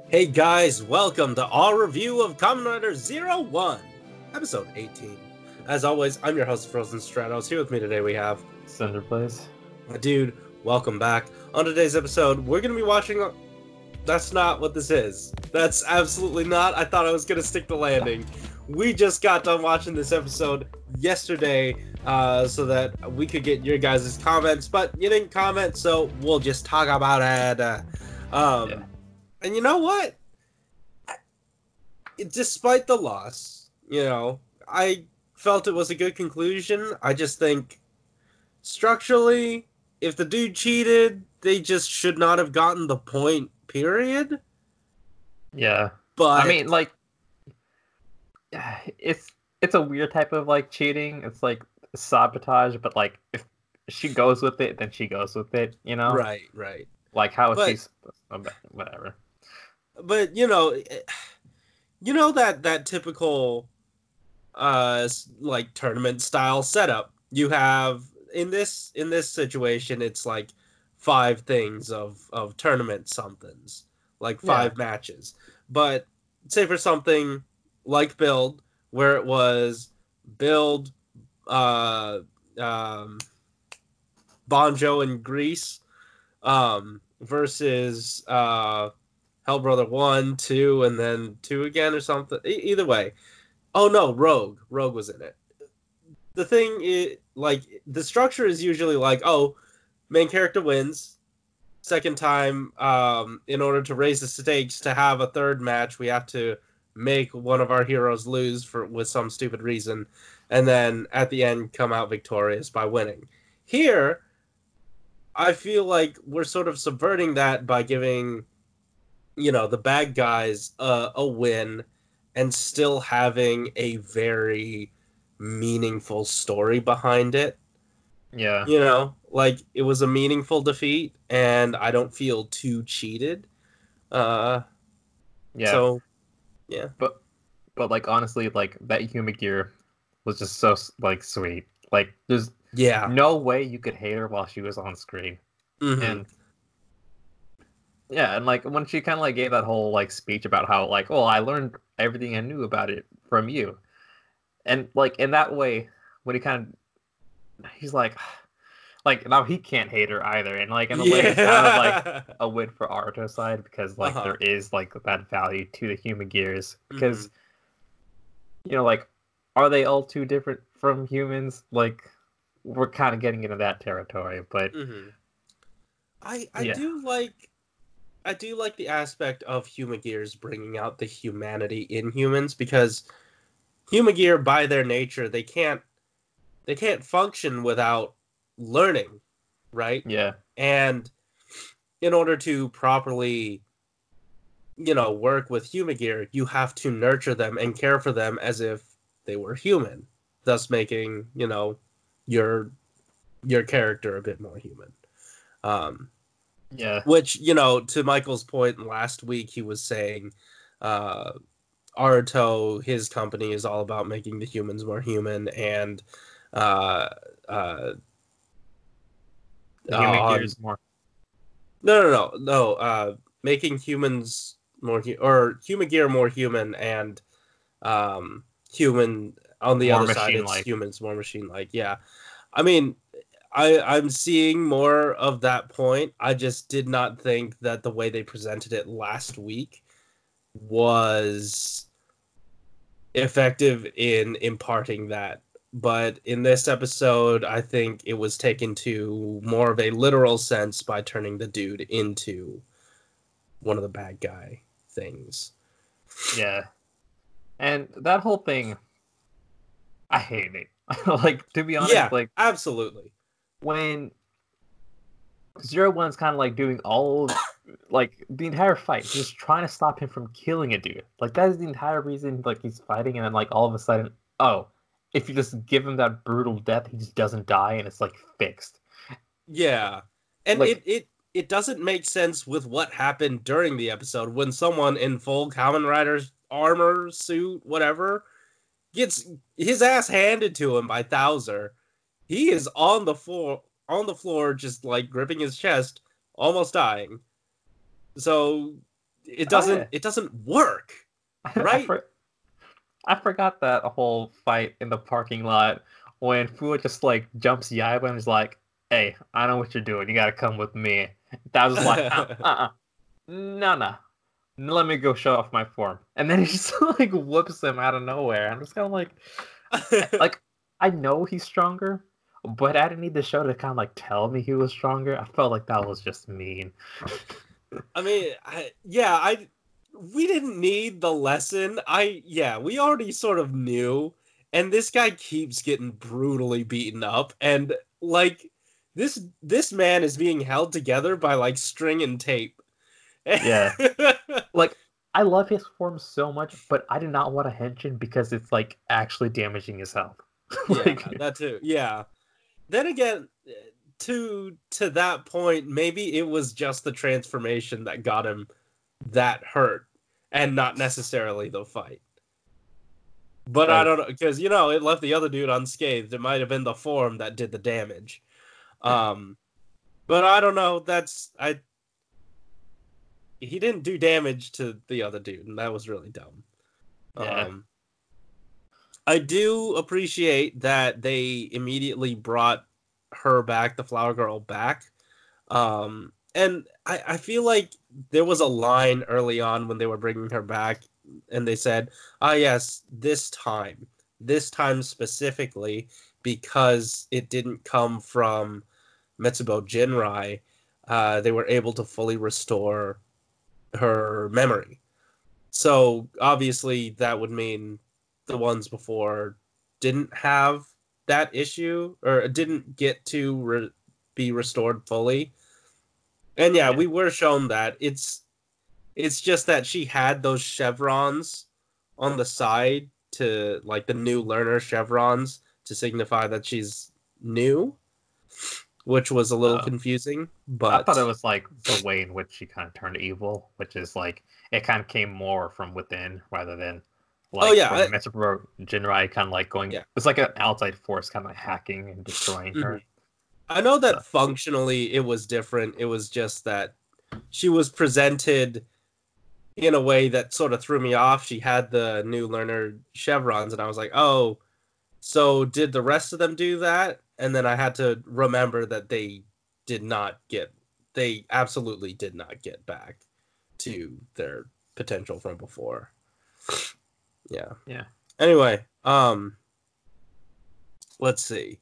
Hey guys, welcome to our review of Kamen Rider 01, episode 18. As always, I'm your host, Frozen Stratos. Here with me today we have... Cinder Blaze. Dude, welcome back. On today's episode, we're going to be watching... That's not what this is. That's absolutely not. I thought I was going to stick the landing. We just got done watching this episode yesterday so that we could get your guys' comments, but you didn't comment, so we'll just talk about it. Yeah. And you know what? Despite the loss, I felt it was a good conclusion. I just think, structurally, if the dude cheated, they just should not have gotten the point, period. Yeah. But I mean, like, it's a weird type of, like, cheating. It's, like, sabotage, but, like, if she goes with it, then she goes with it, you know? Right. Like, how is she... Whatever. But, that typical, like, tournament-style setup. You have, in this situation, it's, like, 5 things of tournament somethings. Like, 5 matches. But, say for something like Build, where it was Build, Bonjo and Grease, versus, Hell Brother 1, 2, and then 2 again or something. Either way. Oh no, Rogue. Rogue was in it. The thing is, like, the structure is usually like, oh, main character wins. Second time, in order to raise the stakes to have a third match, we have to make one of our heroes lose with some stupid reason, and then at the end come out victorious by winning. Here, I feel like we're sort of subverting that by giving, the bad guys a win and still having a very meaningful story behind it. Yeah. Like, it was a meaningful defeat, and I don't feel too cheated. Yeah. So, yeah. But, like, honestly, like, that Huma gear was just so, like, sweet. Like, there's no way you could hate her while she was on screen. Mm-hmm. And yeah, and like when she kind of like gave that whole like speech about how like, oh, I learned everything I knew about it from you, and like in that way, when he's like now he can't hate her either, and like in a way it's kind of like a win for Aruto's side because like there is like that value to the human gears because like are they all too different from humans? Like we're kind of getting into that territory, but I do like the aspect of Huma Gears bringing out the humanity in humans, because Huma Gear, by their nature, they can't function without learning, right? Yeah. And in order to properly, work with Huma Gear, you have to nurture them and care for them as if they were human, thus making, your character a bit more human. Yeah. Which, to Michael's point last week, he was saying Aruto, his company, is all about making the humans more human, and the human gears more. No. Making humans more or Human Gear more human, and human on the more other side, it's machine-like. humans more machine-like. Yeah, I mean, I'm seeing more of that point. I just did not think that the way they presented it last week was effective in imparting that. But in this episode, I think it was taken to more of a literal sense by turning the dude into one of the bad guy things. Yeah. And that whole thing, I hate it. Like, to be honest, like... absolutely. When 01's kind of like doing all like the entire fight, just trying to stop him from killing a dude. Like that is the entire reason like he's fighting, and then like all of a sudden, oh, if you just give him that brutal death, he just doesn't die, and it's like fixed. Yeah, and like, it doesn't make sense with what happened during the episode when someone in full Kamen Rider's armor, suit, whatever, gets his ass handed to him by Thouser. He is on the floor, just like gripping his chest, almost dying. So it Oh, yeah. doesn't work, right? I forgot that whole fight in the parking lot when Fuwa just like jumps Yaiba and is like, "Hey, I know what you're doing. You gotta come with me." That was like, no. Let me go show off my form. And then he just like whoops him out of nowhere. I'm just kind of like I know he's stronger, but I didn't need the show to kind of like tell me he was stronger. I felt like that was just mean. I mean, we didn't need the lesson. We already sort of knew, and this guy keeps getting brutally beaten up, and like this man is being held together by like string and tape. Yeah. Like, I love his form so much, but I do not want a henshin because it's like actually damaging his health. Yeah, that too. Yeah. Then again, to that point, maybe it was just the transformation that got him that hurt, and not necessarily the fight. But I don't know, because it left the other dude unscathed. It might have been the form that did the damage. But I don't know. He didn't do damage to the other dude, and that was really dumb. Yeah. I do appreciate that they immediately brought her back, the Flower Girl back. And I feel like there was a line early on when they were bringing her back, and they said, yes, this time specifically, because it didn't come from Metsubo Jinrai, they were able to fully restore her memory. So obviously that would mean the ones before didn't have that issue, or didn't get to be restored fully. And yeah, we were shown that it's just that she had those chevrons on the side, to like the new learner chevrons, to signify that she's new, which was a little confusing. But I thought it was like the way in which she kind of turned evil, which is like it kind of came more from within rather than like Metsubo Jinrai kind of like going. Yeah. It's like an outside force kind of like hacking and destroying her. I know that functionally it was different. It was just that she was presented in a way that sort of threw me off. She had the new learner chevrons, and I was like, oh, so did the rest of them do that? And then I had to remember that they absolutely did not get back to their potential from before. Yeah. Anyway, let's see.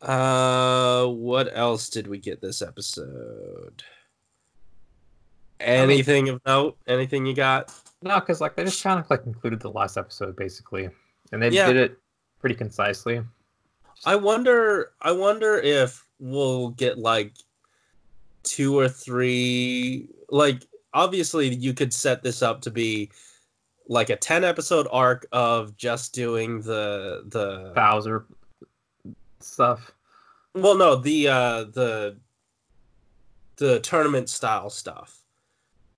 What else did we get this episode? Anything of note? Anything you got? No, because like they just kind of like concluded the last episode basically, and they did it pretty concisely. I wonder if we'll get like 2 or 3. Like, obviously, you could set this up to be like a 10-episode arc of just doing the Bowser stuff. Well, no, the tournament style stuff,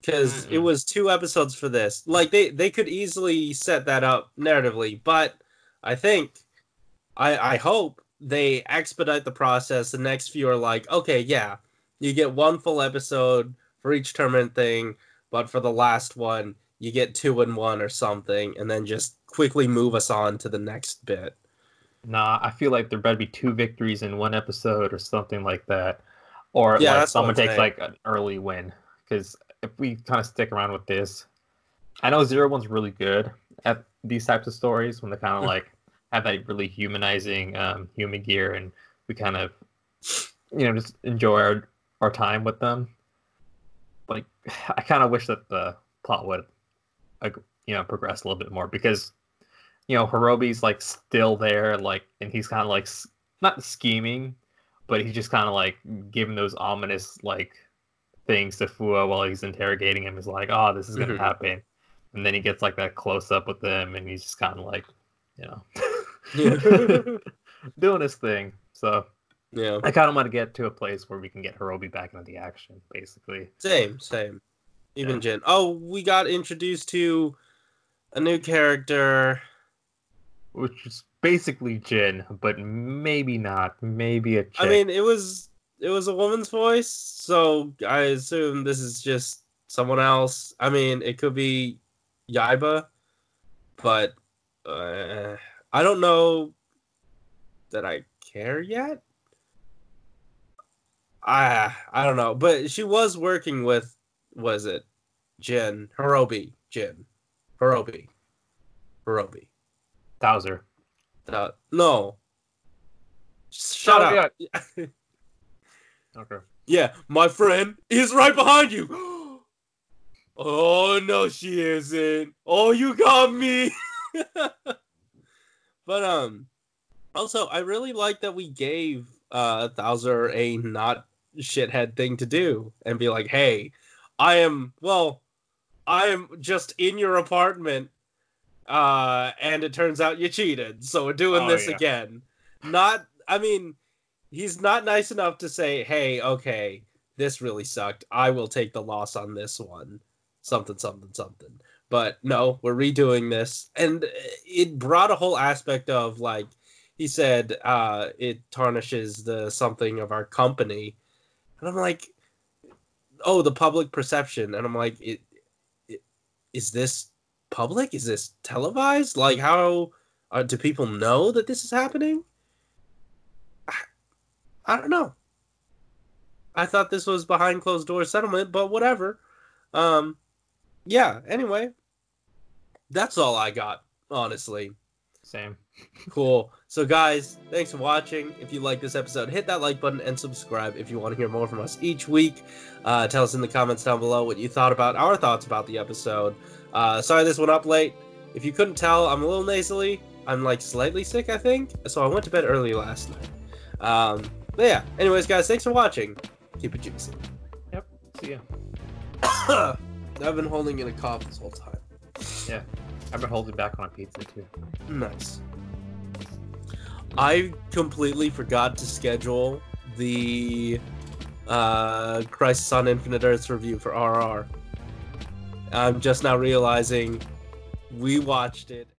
because it was 2 episodes for this. Like they could easily set that up narratively, but I think I hope they expedite the process. The next few are like, okay, yeah, you get 1 full episode for each tournament thing, but for the last one you get 2 in 1 or something, and then just quickly move us on to the next bit. Nah, I feel like there better be 2 victories in 1 episode or something like that. Or like someone takes like an early win. Because if we kind of stick around with this, I know 01's really good at these types of stories when they kind of like have that really humanizing human gear, and we kind of just enjoy our time with them. Like, I kind of wish that the plot would progress a little bit more, because Hirobi's like still there, like, and he's kind of like not scheming, but he's just kind of like giving those ominous like things to Fuwa while he's interrogating him. He's like, oh, this is gonna happen, and then he gets like that close up with them, and he's just kind of like doing his thing. So I kind of want to get to a place where we can get Hirobi back into the action, basically. Same. Even Jin. Oh, we got introduced to a new character, which is basically Jin, but maybe not. Maybe a chick. I mean, it was a woman's voice, so I assume this is just someone else. I mean, it could be Yaiba, but I don't know that I care yet. I don't know, but she was working with, was it Hirobi? Thouser. No. Shut up. Yeah. Okay. Yeah, my friend is right behind you. Oh, no, she isn't. Oh, you got me. But, also, I really like that we gave Thouser a not shithead thing to do and be like, hey, I am just in your apartment, and it turns out you cheated, so we're doing this again. I mean, he's not nice enough to say, hey, okay, this really sucked. I will take the loss on this one. Something. But no, we're redoing this. And it brought a whole aspect of, like, he said, it tarnishes the something of our company. And I'm like, oh, the public perception. And I'm like, is this public? Is this televised? Like, how do people know that this is happening? I don't know. I thought this was behind closed door settlement, but whatever. Yeah, anyway. That's all I got, honestly. Same. Cool. So, guys, thanks for watching. If you like this episode, hit that like button and subscribe if you want to hear more from us each week. Tell us in the comments down below what you thought about our thoughts about the episode. Sorry this went up late. If you couldn't tell, I'm a little nasally. I'm, like, slightly sick, I think. So I went to bed early last night. But yeah, anyways, guys, thanks for watching. Keep it juicy. Yep. See ya. I've been holding in a cough this whole time. Yeah. I've been holding back on a pizza, too. Nice. I completely forgot to schedule the Crisis on Infinite Earths review for RRR. I'm just now realizing we watched it.